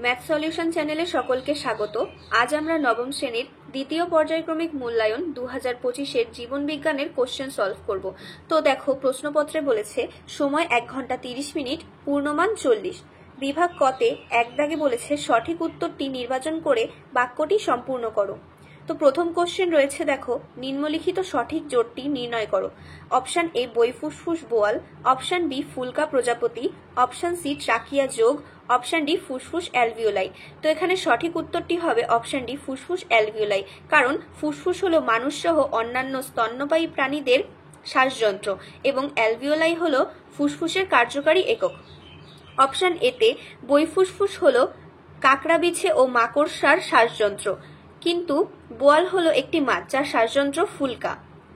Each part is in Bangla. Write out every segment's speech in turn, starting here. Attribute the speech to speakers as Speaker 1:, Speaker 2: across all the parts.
Speaker 1: ম্যাথ সলিউশন চ্যানেলে সকলকে স্বাগত। আজ আমরা নবম শ্রেণীর দ্বিতীয় পর্যায়ক্রমিক মূল্যায়ন 2025-এর জীবন বিজ্ঞানের কোশ্চেন সলভ করব। তো দেখো, প্রশ্নপত্রে বলেছে সময় 1 ঘন্টা 30 মিনিট, পূর্ণমান 40। বিভাগ কতে এক দাগে বলেছে সঠিক উত্তরটি নির্বাচন করে বাক্যটি সম্পূর্ণ করো। তো প্রথম কোশ্চেন রয়েছে, দেখো, নিম্নলিখিত সঠিক জোটটি নির্ণয় করো। অপশন এ বই ফুসফুস বোয়াল, অপশন বি ফুলকা প্রজাপতি, অপশন সি ট্রাকিয়া যোগ, অপশন ডি ফুসফুস অ্যালভিওলাই। তো এখানে সঠিক উত্তরটি হবে অপশন ডি ফুসফুস অ্যালভিওলাই, কারণ ফুসফুস হলো মানুষ সহ অন্যান্য স্তন্যপায়ী প্রাণীদের শ্বাসযন্ত্র এবং অ্যালভিওলাই হলো ফুসফুসের কার্যকারী একক। অপশন এতে বই ফুসফুস হলো কাকড়া বিছে ও মাকড়সার শ্বাসযন্ত্র, কিন্তু বোয়াল হলো একটি মাছ যার শ্বাসযন্ত্র ফুলকা।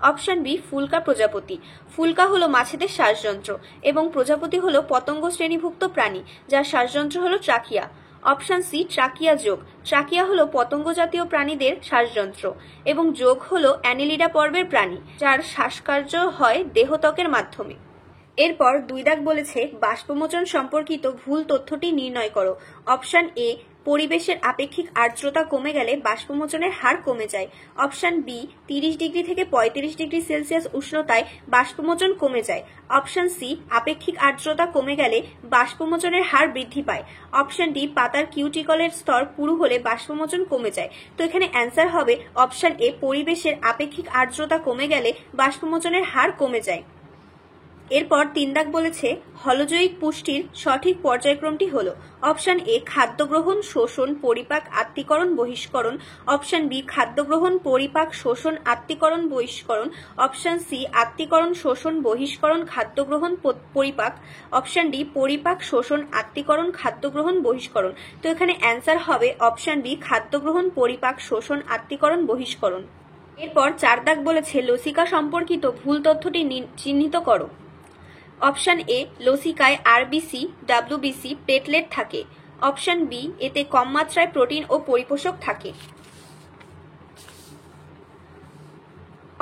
Speaker 1: অপশন বি ফুলকা প্রজাপতি, ফুলকা হলো মাছেদের শ্বাসযন্ত্র এবং প্রজাপতি হলো পতঙ্গ শ্রেণীভুক্ত প্রাণী যার শ্বাসযন্ত্র হলো ট্রাকিয়া। অপশন সি ট্রাকিয়া যোগ, ট্রাকিয়া হলো পতঙ্গ জাতীয় প্রাণীদের শ্বাসযন্ত্র এবং যোগ হলো অ্যানিলিডা পর্বের প্রাণী যার শ্বাসকার্য হয় দেহত্বকের মাধ্যমে। এরপর 2 দাগ বলেছে বাষ্পমোচন সম্পর্কিত ভুল তথ্যটি নির্ণয় করো। অপশন এ পরিবেশের আপেক্ষিক আর্দ্রতা কমে গেলে বাষ্পমোচনের হার কমে যায়। অপশন বি 30 ডিগ্রি থেকে 35 ডিগ্রি সেলসিয়াস উষ্ণতায় বাষ্পমোচন কমে যায়। অপশন সি আপেক্ষিক আর্দ্রতা কমে গেলে বাষ্পমোচনের হার বৃদ্ধি পায়। অপশন ডি পাতার কিউটিকলের স্তর পুরু হলে বাষ্পমোচন কমে যায়। তো এখানে অ্যান্সার হবে অপশন এ পরিবেশের আপেক্ষিক আর্দ্রতা কমে গেলে বাষ্পমোচনের হার কমে যায়। এরপর 3 দাগ বলেছে হলজৈবিক পুষ্টির সঠিক পর্যায়ক্রমটি হলো। অপশন এ খাদ্য গ্রহণ, শোষণ, পরিপাক, আত্তীকরণ, বহিষ্করণ। অপশন বি খাদ্য গ্রহণ, পরিপাক, শোষণ, আত্তীকরণ, বহিষ্করণ। অপশন সি আত্তীকরণ, শোষণ, বহিষ্করণ, খাদ্য গ্রহণ, পরিপাক। অপশন ডি পরিপাক, শোষণ, আত্তীকরণ, খাদ্য গ্রহণ, বহিষ্করণ। তো এখানে অ্যান্সার হবে অপশন বি খাদ্য গ্রহণ, পরিপাক, শোষণ, আত্তীকরণ, বহিষ্করণ। এরপর 4 দাগ বলেছে লসিকা সম্পর্কিত ভুল তথ্যটি চিহ্নিত করো। অপশন এ লসিকায় আরবিসি, ডাব্লিউবিসি, প্লেটলেট থাকে। অপশন বি এতে কম মাত্রায় প্রোটিন ও পরিপোষক থাকে।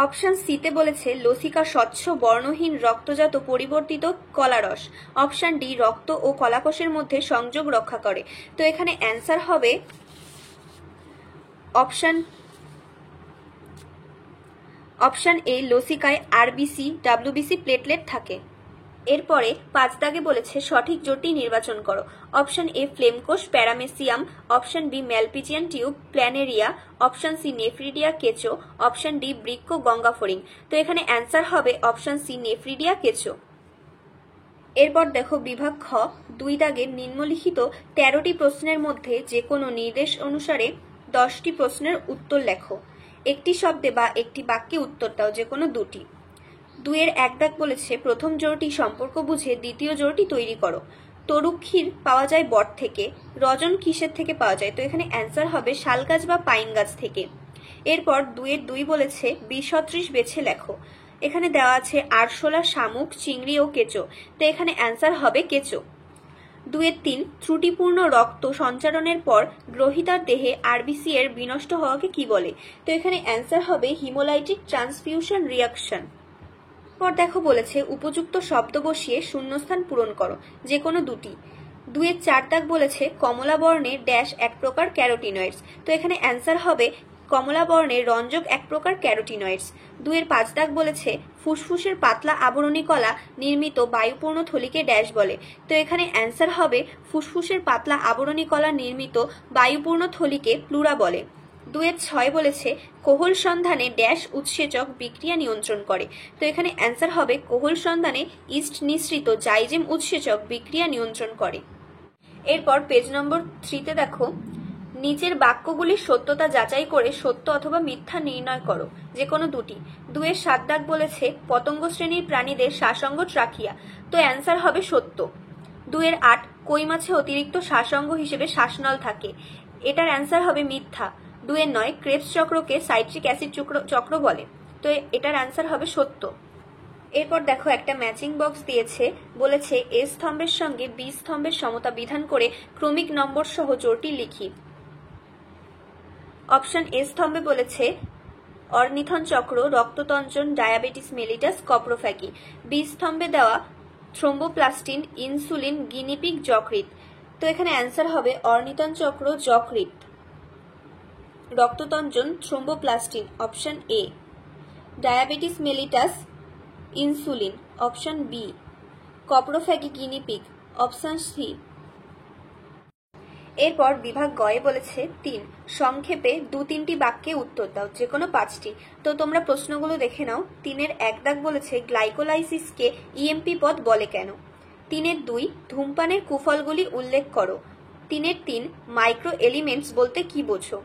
Speaker 1: অপশন সিতে বলেছে লসিকা স্বচ্ছ বর্ণহীন রক্তজাত পরিবর্তিত কলারস। অপশন ডি রক্ত ও কলাকোষের মধ্যে সংযোগ রক্ষা করে। তো এখানে অ্যান্সার হবে অপশন এ লসিকায় আরবিসি, ডাব্লিউবিসি, প্লেটলেট থাকে। এরপরে 5 দাগে বলেছে সঠিক জোটটি নির্বাচন করো। অপশন এ ফ্লেমকোষ paramecium, option B Malpighian tube planaria, option C nephridia কেঁচো, অপশন ডি বৃক্ক গঙ্গাফড়িং। তো এখানে অ্যান্সার হবে অপশন সি নেফ্রিডিয়া কেঁচো। এরপর দেখো বিভাগ খ 2 দাগের নিম্নলিখিত 13টি প্রশ্নের মধ্যে যে কোনো নির্দেশ অনুসারে 10টি প্রশ্নের উত্তর লেখো। একটি শব্দে বা একটি বাক্যে উত্তর দাও, যে কোনো 2টি। 2 এর 1 দাগ বলেছে প্রথম জোড়টি সম্পর্ক বুঝে দ্বিতীয় জোড়টি তৈরি করো। তরু ক্ষীর পাওয়া যায় বট থেকে, রজন কিসের থেকে পাওয়া যায়? তো এখানে অ্যান্সার হবে শাল গাছ বা পাইন গাছ থেকে। এরপর 2 এর 2 বলেছে বিসদৃশ বেছে লেখো। এখানে দেওয়া আছে আরশোলা, শামুক, চিংড়ি ও কেঁচো। তো এখানে অ্যান্সার হবে কেঁচো। 2 এর 3 ত্রুটিপূর্ণ রক্ত সঞ্চারণের পর গ্রহীতার দেহে আরবিসি এর বিনষ্ট হওয়াকে কি বলে? তো এখানে অ্যান্সার হবে হিমোলাইটিক ট্রান্সফিউশন রিয়াকশন। পর দেখো বলেছে উপযুক্ত শব্দ বসিয়ে শূন্যস্থান পূরণ করো, যে কোনো 2টি। 2 এর 4 দাগ বলেছে কমলা বর্ণের ড্যাশ এক প্রকার ক্যারোটিনয়েডস। তো এখানে অ্যান্সার হবে কমলা বর্ণের রঞ্জক এক প্রকার ক্যারোটিনয়েডস। 2 এর 5 দাগ বলেছে ফুসফুসের পাতলা আবরণী কলা নির্মিত বায়ুপূর্ণ থলিকে ড্যাশ বলে। তো এখানে অ্যান্সার হবে ফুসফুসের পাতলা আবরণী কলা নির্মিত বায়ুপূর্ণ থলিকে প্লুরা বলে। 2 এর 6 বলেছে কোহল সন্ধানে ড্যাশ উৎসেচক বিক্রিয়া নিয়ন্ত্রণ করে। তো এখানে অ্যান্সার হবে কোহল সন্ধানে ইস্ট নিঃসৃত জাইজেম উৎসেচক বিক্রিয়া নিয়ন্ত্রণ করে। এরপর পেজ নম্বর 3তে দেখো নিচের বাক্যগুলির সত্যতা যাচাই করে সত্য অথবা মিথ্যা নির্ণয় করো, যে কোনো 2টি। 2 এর 7 দাগ বলেছে পতঙ্গ শ্রেণীর প্রাণীদের শ্বাসাঙ্গ ট্রাকিয়া। তো অ্যান্সার হবে সত্য। 2 এর 8 কই মাছে অতিরিক্ত শ্বাসাঙ্গ হিসেবে শ্বাসনল থাকে। এটার অ্যান্সার হবে মিথ্যা। 2 এর 9 ক্রেবস চক্রকে সাইট্রিক অ্যাসিড চক্র বলে। তো এটার অ্যান্সার হবে সত্য। এরপর দেখো একটা ম্যাচিং বক্স দিয়েছে, বলেছে এ স্তম্ভের সঙ্গে বি স্তম্ভের সমতা বিধান করে ক্রমিক নম্বর সহ জোড়টি লিখি। অপশন এ স্তম্ভে বলেছে অর্নিথন চক্র, রক্ততঞ্চন, ডায়াবেটিস মেলিটাস, কপ্রোফ্যাগি। বি স্তম্ভে দেওয়া থ্রোম্বোপ্লাস্টিন, ইনসুলিন, গিনিপিগ, যকৃৎ। তো এখানে অ্যান্সার হবে অর্নিতন চক্র, যকৃৎ, রক্ততঞ্জন, thromboplastin, option A. Diabetes mellitus, insulin, option B. Coprophagy guinea pig, option C. এরপর বিভাগ গয়ে বলেছে 3, সংক্ষেপে 2-3টি বাক্যে উত্তর দাও, যে কোনো 5টি। তো তোমরা প্রশ্নগুলো দেখে নাও। 3-এর 1 দাগ বলেছে গ্লাইকোলাইসিসকে ইএমপি পথ বলে কেন। 3-এর 2, ধূমপানের কুফলগুলি উল্লেখ করো। 3-এর 3, মাইক্রো এলিমেন্টস বলতে কি বোঝো।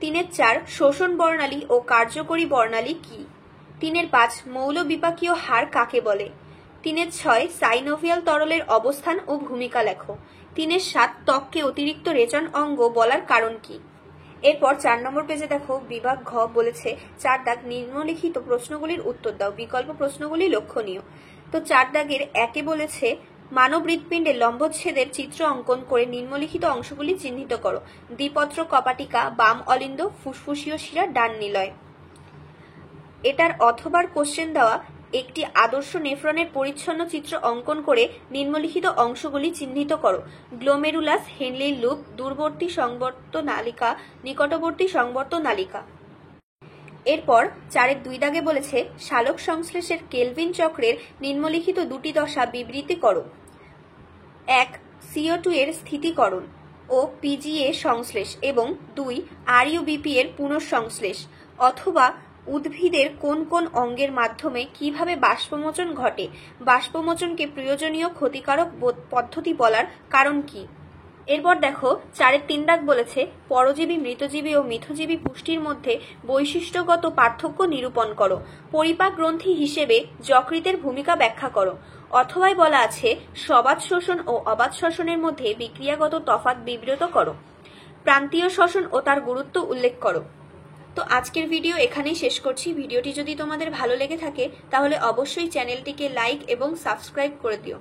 Speaker 1: 3-এর 4, শোষণ বর্ণালী ও কার্যকরী বর্ণালী কি। 3-এর 5, মৌল বিপাকীয় হার কাকে বলে। 3-এর 6, সাইনোভিয়াল তরলের অবস্থান ও ভূমিকা লেখো। 3-এর 7, ত্বককে অতিরিক্ত রেচন অঙ্গ বলার কারণ কি। এরপর 4 নম্বর পেজে দেখো বিভাগ ঘ বলেছে 4 দাগ নিম্নলিখিত প্রশ্নগুলির উত্তর দাও, বিকল্প প্রশ্নগুলি লক্ষণীয়। তো 4 দাগের 1-এ বলেছে মানব হৃৎপিণ্ডের লম্বচ্ছেদের চিত্র অঙ্কন করে নিম্নলিখিত অংশগুলি চিহ্নিত করো। দ্বিপত্র কপাটিকা, বাম অলিন্দ, ফুসফুসীয় শিরা, ডান নিলয়। এটার অথবার কোশ্চেন দেওয়া একটি আদর্শ নেফ্রনের পরিচ্ছন্ন চিত্র অঙ্কন করে নিম্নলিখিত অংশগুলি চিহ্নিত করো। গ্লোমেরুলাস, হেনলির লুপ, দূরবর্তী সংবর্ত নালিকা, নিকটবর্তী সংবর্ত নালিকা। এরপর 4-এর 2 দাগে বলেছে সালোক সংশ্লেষের কেলভিন চক্রের নিম্নলিখিত 2টি দশা বিবৃতি করো। 1, CO2 এর স্থিতিকরণ ও পিজিএ সংশ্লেষ, এবং 2, RUBP এর পুনঃসংশ্লেষ। অথবা উদ্ভিদের কোন কোন অঙ্গের মাধ্যমে কিভাবে বাষ্পমোচন ঘটে, বাষ্পমোচনকে প্রয়োজনীয় ক্ষতিকারক পদ্ধতি বলার কারণ কি। এরপর দেখো 4-এর 3 দাগ বলেছে পরজীবী, মৃতজীবী ও মিথজীবী পুষ্টির মধ্যে বৈশিষ্ট্যগত পার্থক্য নিরূপণ করো। পরিপাক গ্রন্থি হিসেবে যকৃতের ভূমিকা ব্যাখ্যা করো। অথবায় বলা আছে সবাত শোষণ ও অবাত শ্বসনের মধ্যে বিক্রিয়াগত তফাৎ বিবৃত করো। প্রান্তীয় শ্বসন ও তার গুরুত্ব উল্লেখ করো। তো আজকের ভিডিও এখানেই শেষ করছি। ভিডিওটি যদি তোমাদের ভালো লেগে থাকে তাহলে অবশ্যই চ্যানেলটিকে লাইক এবং সাবস্ক্রাইব করে দিও।